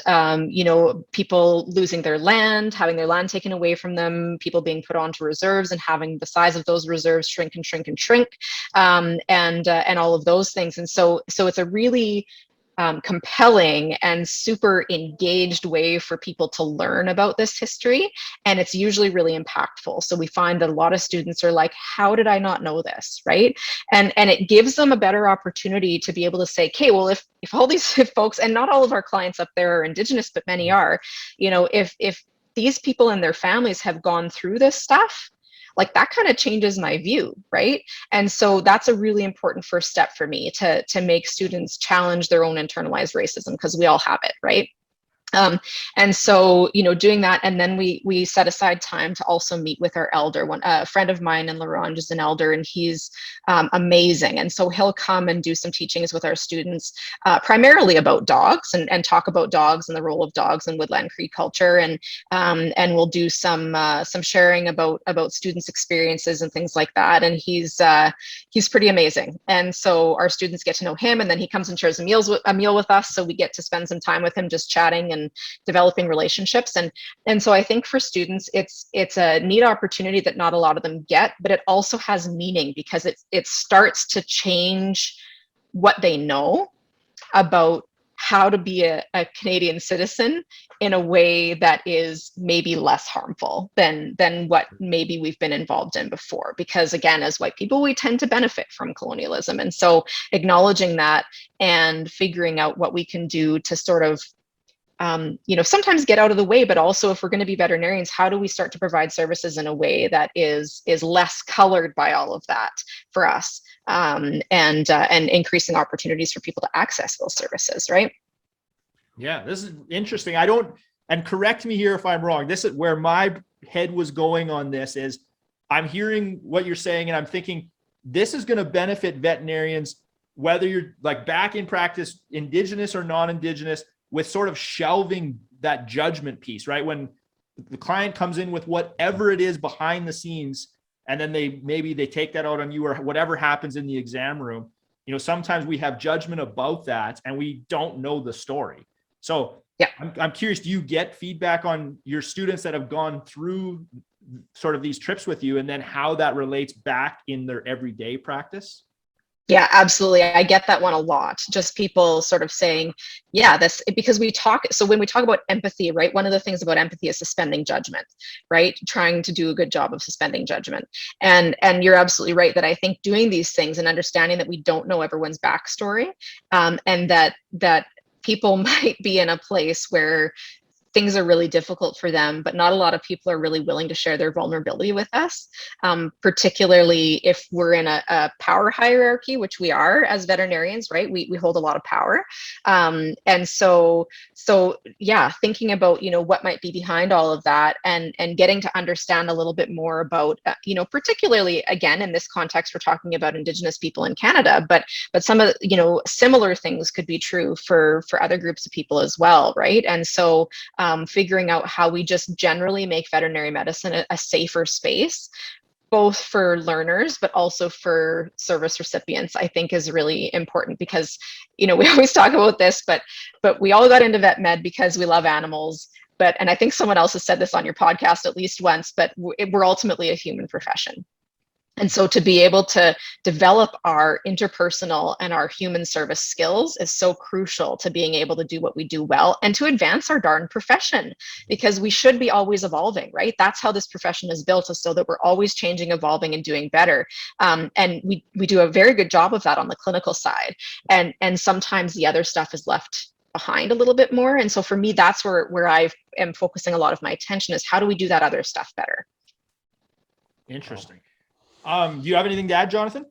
people losing their land, having their land taken away from them, people being put onto reserves and having the size of those reserves shrink and shrink and shrink, and all of those things. And so it's a really compelling and super engaged way for people to learn about this history. And it's usually really impactful. So we find that a lot of students are like, how did I not know this, right? And it gives them a better opportunity to be able to say, okay, well, if all these folks, and not all of our clients up there are Indigenous, but many are, if these people and their families have gone through this stuff, like that kind of changes my view, right? And so that's a really important first step for me to make students challenge their own internalized racism, because we all have it, right? And so, doing that, and then we set aside time to also meet with our elder. A friend of mine in Laurent is an elder, and he's amazing. And so he'll come and do some teachings with our students, primarily about dogs, and talk about dogs and the role of dogs in woodland Cree culture. And we'll do some sharing about students' experiences and things like that. And he's pretty amazing. And so our students get to know him, and then he comes and shares a meal with us. So we get to spend some time with him, just chatting and developing relationships. And so I think for students, it's a neat opportunity that not a lot of them get, but it also has meaning, because it starts to change what they know about how to be a Canadian citizen in a way that is maybe less harmful than what maybe we've been involved in before. Because again, as white people, we tend to benefit from colonialism. And so acknowledging that and figuring out what we can do to sort of sometimes get out of the way, but also if we're going to be veterinarians, how do we start to provide services in a way that is less colored by all of that for us, and increasing opportunities for people to access those services, right? Yeah, this is interesting. And correct me here if I'm wrong. This is where my head was going on this, is I'm hearing what you're saying, and I'm thinking this is going to benefit veterinarians, whether you're like back in practice, Indigenous or non-Indigenous, with sort of shelving that judgment piece, right? When the client comes in with whatever it is behind the scenes, and then maybe they take that out on you, or whatever happens in the exam room, sometimes we have judgment about that and we don't know the story. So yeah, I'm curious, do you get feedback on your students that have gone through sort of these trips with you, and then how that relates back in their everyday practice? Yeah, absolutely. I get that one a lot. Just people sort of saying, yeah, because when we talk about empathy, right? One of the things about empathy is suspending judgment, right? Trying to do a good job of suspending judgment. And you're absolutely right that I think doing these things and understanding that we don't know everyone's backstory, and that people might be in a place where things are really difficult for them, but not a lot of people are really willing to share their vulnerability with us, particularly if we're in a power hierarchy, which we are as veterinarians, right? We hold a lot of power. And so yeah, thinking about, what might be behind all of that, and getting to understand a little bit more about, particularly, again, in this context, we're talking about Indigenous people in Canada, but some of, similar things could be true for other groups of people as well, right? And so figuring out how we just generally make veterinary medicine a safer space both for learners, but also for service recipients, I think is really important because, we always talk about this, but we all got into vet med because we love animals. And I think someone else has said this on your podcast at least once, but we're ultimately a human profession. And so to be able to develop our interpersonal and our human service skills is so crucial to being able to do what we do well and to advance our darn profession, because we should be always evolving, right? That's how this profession is built, is so that we're always changing, evolving, and doing better. And we do a very good job of that on the clinical side. And sometimes the other stuff is left behind a little bit more. And so for me, that's where I am focusing a lot of my attention, is how do we do that other stuff better? Interesting. Do you have anything to add, Jonathan?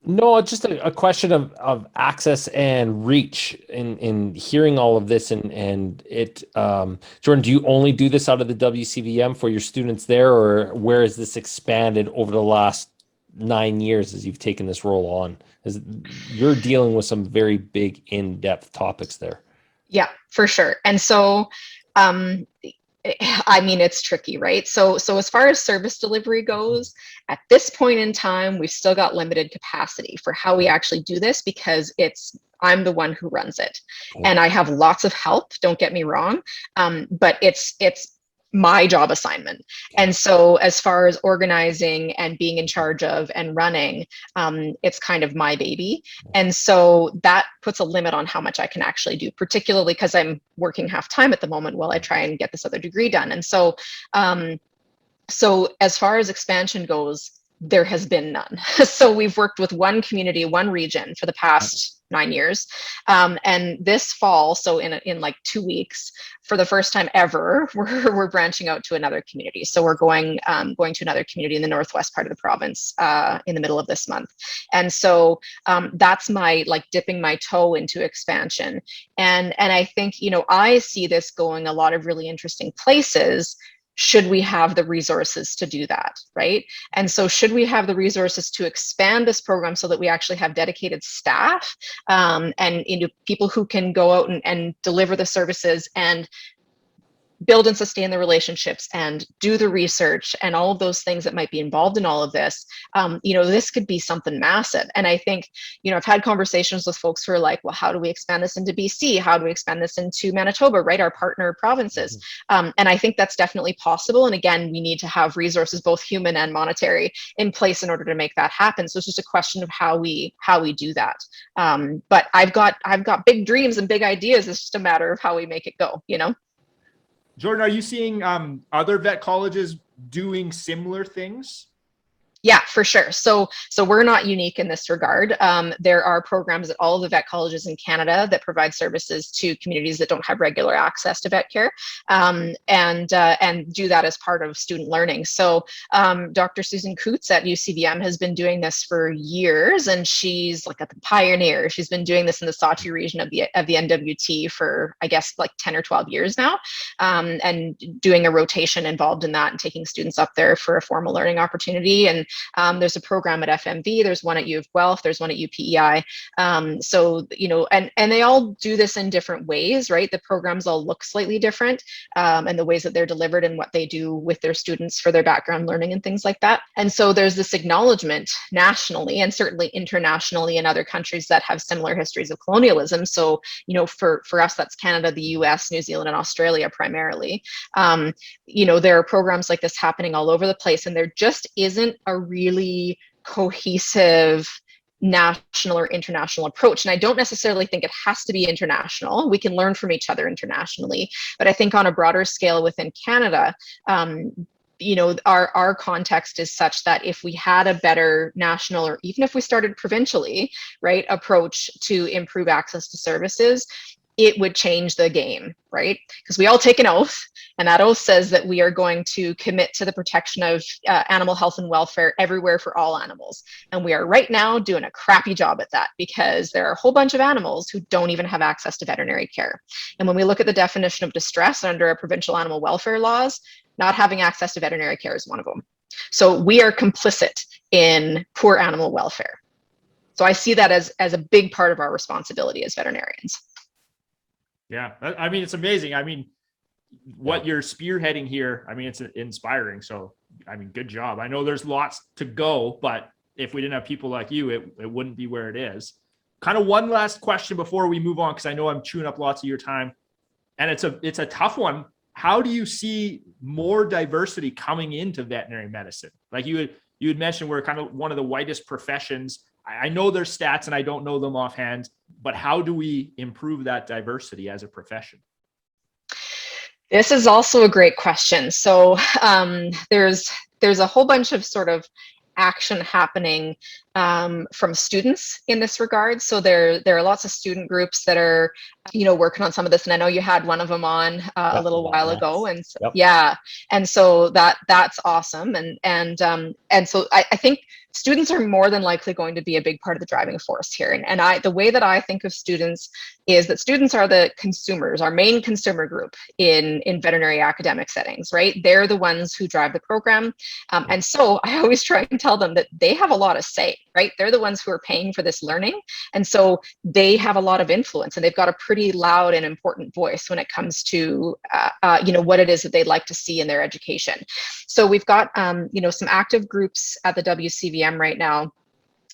No, just a question of access and reach in hearing all of this, and it, Jordan, do you only do this out of the WCVM for your students there, or where has this expanded over the last 9 years as you've taken this role on? As you're dealing with some very big in-depth topics there. Yeah, for sure. And so, it's tricky, right? So as far as service delivery goes, at this point in time, we've still got limited capacity for how we actually do this, because I'm the one who runs it. And I have lots of help, don't get me wrong. But it's my job assignment. And so as far as organizing and being in charge of and running, it's kind of my baby. And so that puts a limit on how much I can actually do, particularly because I'm working half time at the moment while I try and get this other degree done. And so, so as far as expansion goes, there has been none. So we've worked with one community, one region for the past 9 years. And this fall, so in like 2 weeks, for the first time ever, we're branching out to another community. So we're going to another community in the northwest part of the province in the middle of this month. And so that's my dipping my toe into expansion. And I think, I see this going a lot of really interesting places, should we have the resources to do that, right? And so should we have the resources to expand this program so that we actually have dedicated staff and people who can go out and deliver the services and build and sustain the relationships and do the research and all of those things that might be involved in all of this, this could be something massive. And I think, I've had conversations with folks who are like, well, how do we expand this into BC? How do we expand this into Manitoba, right? Our partner provinces. And I think that's definitely possible. And again, we need to have resources, both human and monetary, in place in order to make that happen. So it's just a question of how we do that. But I've got big dreams and big ideas. It's just a matter of how we make it go, Jordan, are you seeing other vet colleges doing similar things? Yeah, for sure. So we're not unique in this regard. There are programs at all of the vet colleges in Canada that provide services to communities that don't have regular access to vet care, and do that as part of student learning. So Dr. Susan Coots at UCVM has been doing this for years, and she's like a pioneer. She's been doing this in the Sautee region of the NWT for, I guess, like 10 or 12 years now, and doing a rotation involved in that and taking students up there for a formal learning opportunity. And there's a program at FMV, there's one at U of Guelph, there's one at UPEI. And they all do this in different ways, right? The programs all look slightly different, and the ways that they're delivered and what they do with their students for their background learning and things like that. And so there's this acknowledgement nationally and certainly internationally in other countries that have similar histories of colonialism. So, for us, that's Canada, the US, New Zealand, and Australia primarily. There are programs like this happening all over the place, and there just isn't a really cohesive national or international approach. And I don't necessarily think it has to be international. We can learn from each other internationally. But I think on a broader scale within Canada, our context is such that if we had a better national, or even if we started provincially, right, approach to improve access to services, it would change the game, right? Because we all take an oath, and that oath says that we are going to commit to the protection of animal health and welfare everywhere for all animals. And we are right now doing a crappy job at that, because there are a whole bunch of animals who don't even have access to veterinary care. And when we look at the definition of distress under our provincial animal welfare laws, not having access to veterinary care is one of them. So we are complicit in poor animal welfare. So I see that as a big part of our responsibility as veterinarians. Yeah, it's amazing. What you're spearheading here, it's inspiring. So I mean, good job. I know there's lots to go, but if we didn't have people like you, it wouldn't be where it is. Kind of one last question before we move on, because I know I'm chewing up lots of your time, and it's a tough one. How do you see more diversity coming into veterinary medicine? Like you had mentioned, we're kind of one of the whitest professions. I know there's stats and I don't know them offhand, but how do we improve that diversity as a profession? This is also a great question. So there's a whole bunch of sort of action happening from students in this regard. So there are lots of student groups that are, working on some of this. And I know you had one of them on a little while ago. And so, yeah, and so that's awesome. And so I think students are more than likely going to be a big part of the driving force here. And the way that I think of students is that students are the consumers, our main consumer group in veterinary academic settings, right? They're the ones who drive the program. And so I always try and tell them that they have a lot of say, right? They're the ones who are paying for this learning. And so they have a lot of influence, and they've got a pretty loud and important voice when it comes to, what it is that they'd like to see in their education. So we've got, some active groups at the WCVM right now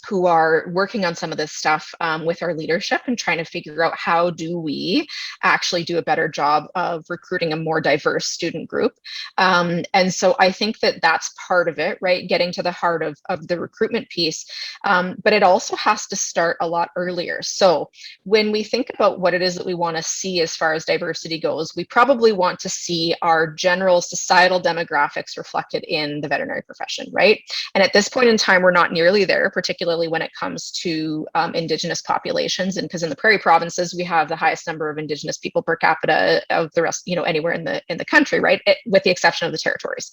who are working on some of this stuff with our leadership and trying to figure out how do we actually do a better job of recruiting a more diverse student group. And so I think that that's part of it, right? Getting to the heart of the recruitment piece. But it also has to start a lot earlier. So when we think about what it is that we want to see as far as diversity goes, we probably want to see our general societal demographics reflected in the veterinary profession, right? And at this point in time, we're not nearly there, particularly when it comes to Indigenous populations. And because in the prairie provinces, we have the highest number of Indigenous people per capita of the rest, anywhere in the country, right? With the exception of the territories.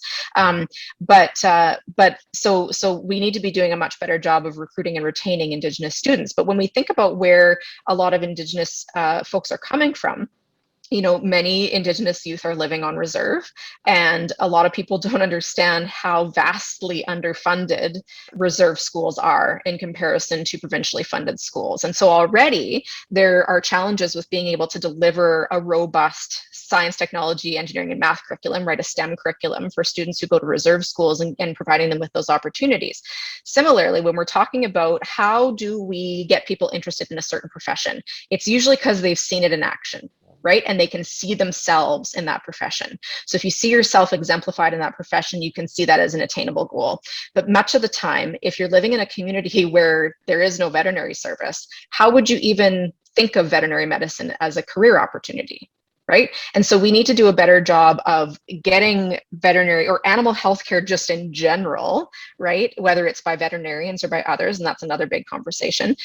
But so we need to be doing a much better job of recruiting and retaining Indigenous students. But when we think about where a lot of Indigenous folks are coming from, many Indigenous youth are living on reserve, and a lot of people don't understand how vastly underfunded reserve schools are in comparison to provincially funded schools. And so already there are challenges with being able to deliver a robust science, technology, engineering, and math curriculum, right? A STEM curriculum for students who go to reserve schools and providing them with those opportunities. Similarly, when we're talking about how do we get people interested in a certain profession, it's usually because they've seen it in action, right? And they can see themselves in that profession. So if you see yourself exemplified in that profession, you can see that as an attainable goal. But much of the time, if you're living in a community where there is no veterinary service, how would you even think of veterinary medicine as a career opportunity? Right? And so we need to do a better job of getting veterinary or animal healthcare just in general, right? Whether it's by veterinarians or by others, and that's another big conversation,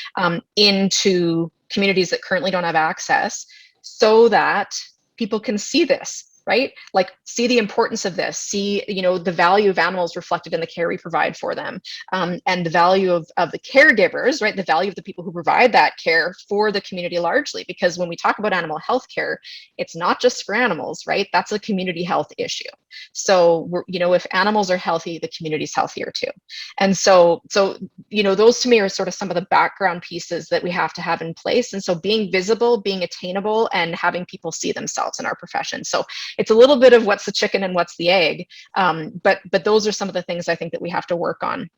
into communities that currently don't have access, so that people can see this, right? Like see the importance of this, see, the value of animals reflected in the care we provide for them, and the value of the caregivers, right? The value of the people who provide that care for the community largely, because when we talk about animal health care, it's not just for animals, right? That's a community health issue. So if animals are healthy, the community's healthier too. And so, those to me are sort of some of the background pieces that we have to have in place. And so being visible, being attainable, and having people see themselves in our profession. So it's a little bit of what's the chicken and what's the egg. But those are some of the things I think that we have to work on.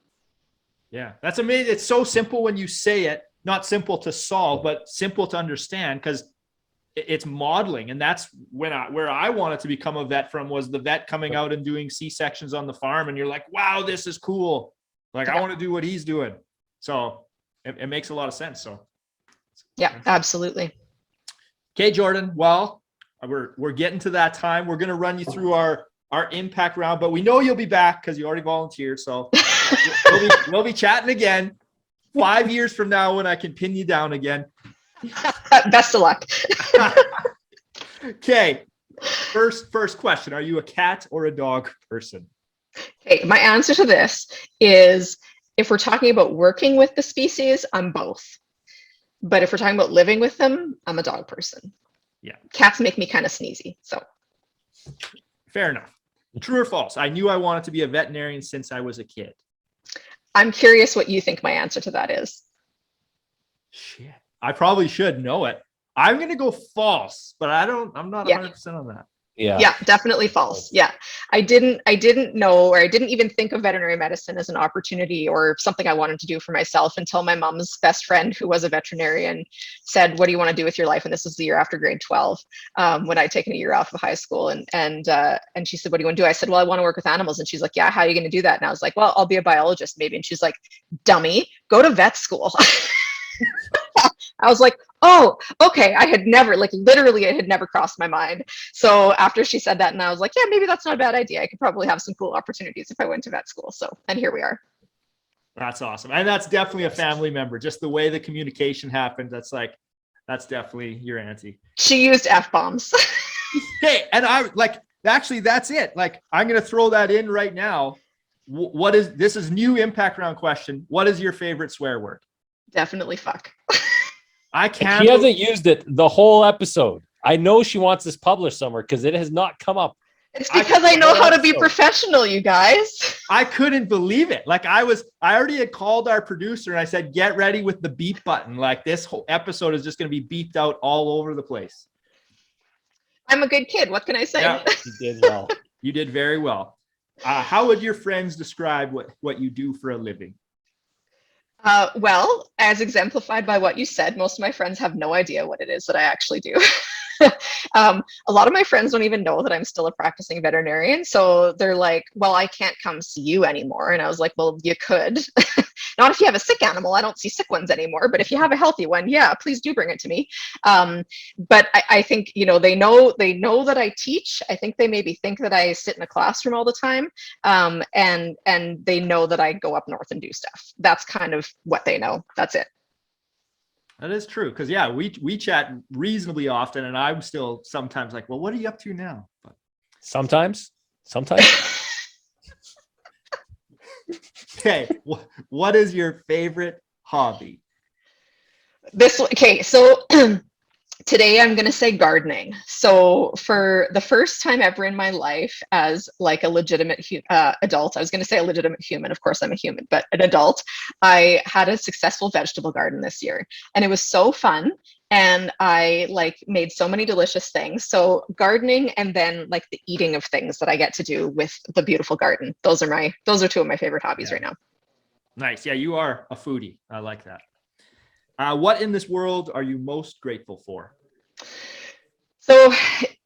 Yeah, that's amazing. It's so simple when you say it, not simple to solve, but simple to understand, because it's modeling. And that's where I wanted to become a vet from, was the vet coming out and doing C-sections on the farm. And you're like, wow, this is cool. Like, I want to do what he's doing. So it makes a lot of sense. So yeah, absolutely. Okay, Jordan. Well, we're getting to that time. We're going to run you through our impact round, but we know you'll be back because you already volunteered. So we'll be chatting again 5 years from now when I can pin you down again. Best of luck. Okay. First question. Are you a cat or a dog person? Okay. My answer to this is, if we're talking about working with the species, I'm both. But if we're talking about living with them, I'm a dog person. Yeah. Cats make me kind of sneezy. So fair enough. True or false? I knew I wanted to be a veterinarian since I was a kid. I'm curious what you think my answer to that is. Shit. I probably should know it. I'm going to go false, but I'm not 100% on that. Yeah, definitely false. Yeah. I didn't know, or I didn't even think of veterinary medicine as an opportunity or something I wanted to do for myself until my mom's best friend, who was a veterinarian, said, "What do you want to do with your life?" And this was the year after grade 12, when I'd taken a year off of high school. And she said, "What do you want to do?" I said, "Well, I want to work with animals." And she's like, "Yeah, how are you going to do that?" And I was like, "Well, I'll be a biologist maybe." And she's like, "Dummy, go to vet school." I was like, "Oh, okay." I had never, like, literally, it had never crossed my mind. So after she said that, and I was like, "Yeah, maybe that's not a bad idea. I could probably have some cool opportunities if I went to vet school." So, and here we are. That's awesome. And that's definitely a family member. Just the way the communication happened. That's definitely your auntie. She used F-bombs. Hey, and I like, actually, that's it. Like, I'm going to throw that in right now. This is new impact round question. What is your favorite swear word? Definitely fuck. I can't. She hasn't used it the whole episode. I know she wants this published somewhere because it has not come up. It's because I know how to be professional, you guys. I couldn't believe it. Like, I already had called our producer and I said, "Get ready with the beep button. Like, this whole episode is just going to be beeped out all over the place." I'm a good kid. What can I say? Yeah, You did well. you did very well. How would your friends describe what you do for a living? Well, as exemplified by what you said, most of my friends have no idea what it is that I actually do. A lot of my friends don't even know that I'm still a practicing veterinarian. So they're like, "Well, I can't come see you anymore." And I was like, "Well, you could." Not if you have a sick animal. I don't see sick ones anymore. But if you have a healthy one, yeah, please do bring it to me. But I think, they know that I teach. I think they maybe think that I sit in a classroom all the time. And they know that I go up north and do stuff. That's kind of what they know. That's it. That is true. Because, yeah, we chat reasonably often. And I'm still sometimes like, "Well, what are you up to now?" But Sometimes. okay. What is your favorite hobby? Okay, so today I'm going to say gardening. So for the first time ever in my life, as like a legitimate adult, I was going to say a legitimate human. Of course, I'm a human, but an adult. I had a successful vegetable garden this year, and it was so fun. And I made so many delicious things. So gardening, and then like the eating of things that I get to do with the beautiful garden. Those are two of my favorite hobbies right now. Nice. Yeah, you are a foodie. I like that. What in this world are you most grateful for? So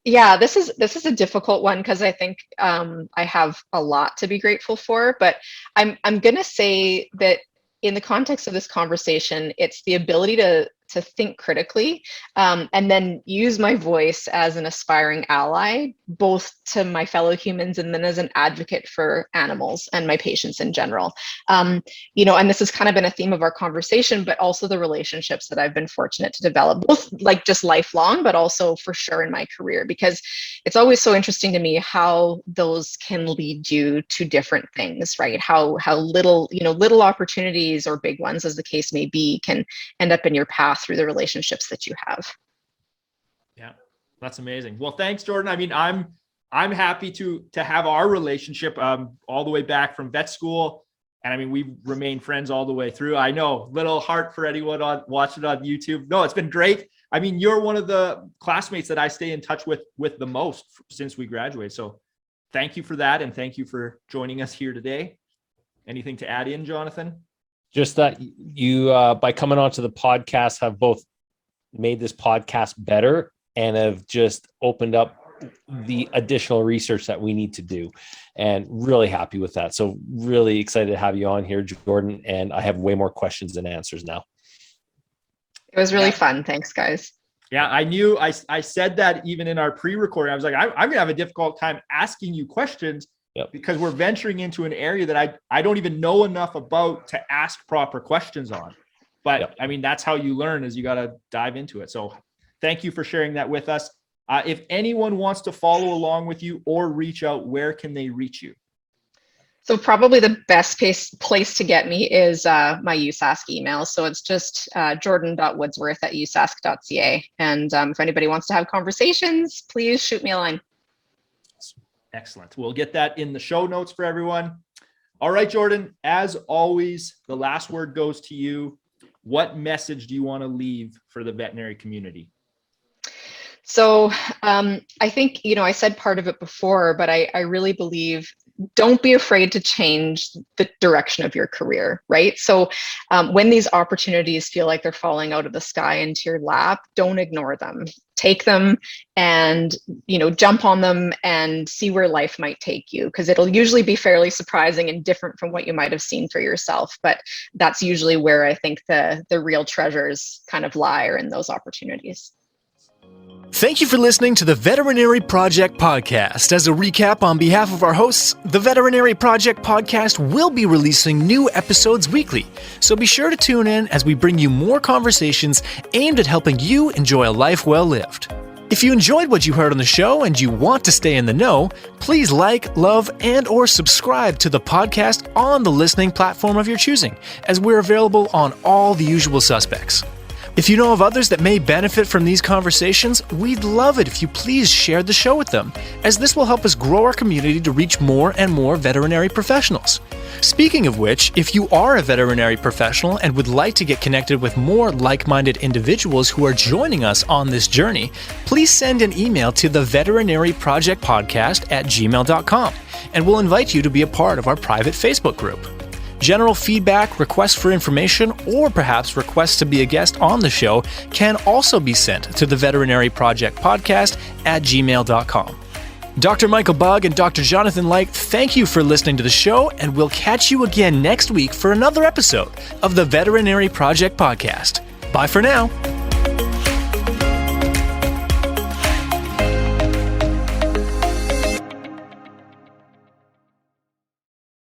yeah, this is a difficult one because I think I have a lot to be grateful for, but I'm gonna say that in the context of this conversation, it's the ability to think critically, and then use my voice as an aspiring ally, both to my fellow humans and then as an advocate for animals and my patients in general. And this has kind of been a theme of our conversation, but also the relationships that I've been fortunate to develop, both like just lifelong, but also for sure in my career, because it's always so interesting to me how those can lead you to different things, right? How little opportunities, or big ones as the case may be, can end up in your path through the relationships that you have. Yeah, that's amazing. Well, thanks, Jordan. I mean, I'm happy to have our relationship all the way back from vet school. And I mean, we remain friends all the way through. I know, little heart for anyone watching on YouTube. No, it's been great. I mean, you're one of the classmates that I stay in touch with the most since we graduated. So thank you for that. And thank you for joining us here today. Anything to add in, Jonathan? Just that you, by coming onto the podcast, have both made this podcast better and have just opened up the additional research that we need to do, and really happy with that. So really excited to have you on here, Jordan. And I have way more questions than answers now. It was really fun. Thanks, guys. Yeah, I knew I said that even in our pre-recording. I was like, I'm going to have a difficult time asking you questions. Yep. Because we're venturing into an area that I don't even know enough about to ask proper questions on. But yep. I mean, that's how you learn, is you got to dive into it. So thank you for sharing that with us. If anyone wants to follow along with you or reach out, where can they reach you? So probably the best place to get me is my USask email. So it's just jordan.woodsworth@usask.ca. And if anybody wants to have conversations, please shoot me a line. Excellent. We'll get that in the show notes for everyone. All right, Jordan, as always, the last word goes to you. What message do you want to leave for the veterinary community? So I think, I said part of it before, but I really believe don't be afraid to change the direction of your career, right? So when these opportunities feel like they're falling out of the sky into your lap, don't ignore them. Take them and, jump on them and see where life might take you, because it'll usually be fairly surprising and different from what you might have seen for yourself. But that's usually where I think the real treasures kind of lie, are in those opportunities. Thank you for listening to the Veterinary Project Podcast. As a recap, on behalf of our hosts, the Veterinary Project Podcast will be releasing new episodes weekly, so be sure to tune in as we bring you more conversations aimed at helping you enjoy a life well lived. If you enjoyed what you heard on the show and you want to stay in the know, please like, love, and or subscribe to the podcast on the listening platform of your choosing, as we're available on all the usual suspects. If you know of others that may benefit from these conversations, we'd love it if you please share the show with them, as this will help us grow our community to reach more and more veterinary professionals. Speaking of which, if you are a veterinary professional and would like to get connected with more like-minded individuals who are joining us on this journey, please send an email to the veterinaryprojectpodcast@gmail.com, and we'll invite you to be a part of our private Facebook group. General feedback, requests for information, or perhaps requests to be a guest on the show can also be sent to the Veterinary Project Podcast @gmail.com. Dr. Michael Bugg and Dr. Jonathan Light, thank you for listening to the show, and we'll catch you again next week for another episode of the Veterinary Project Podcast. Bye for now.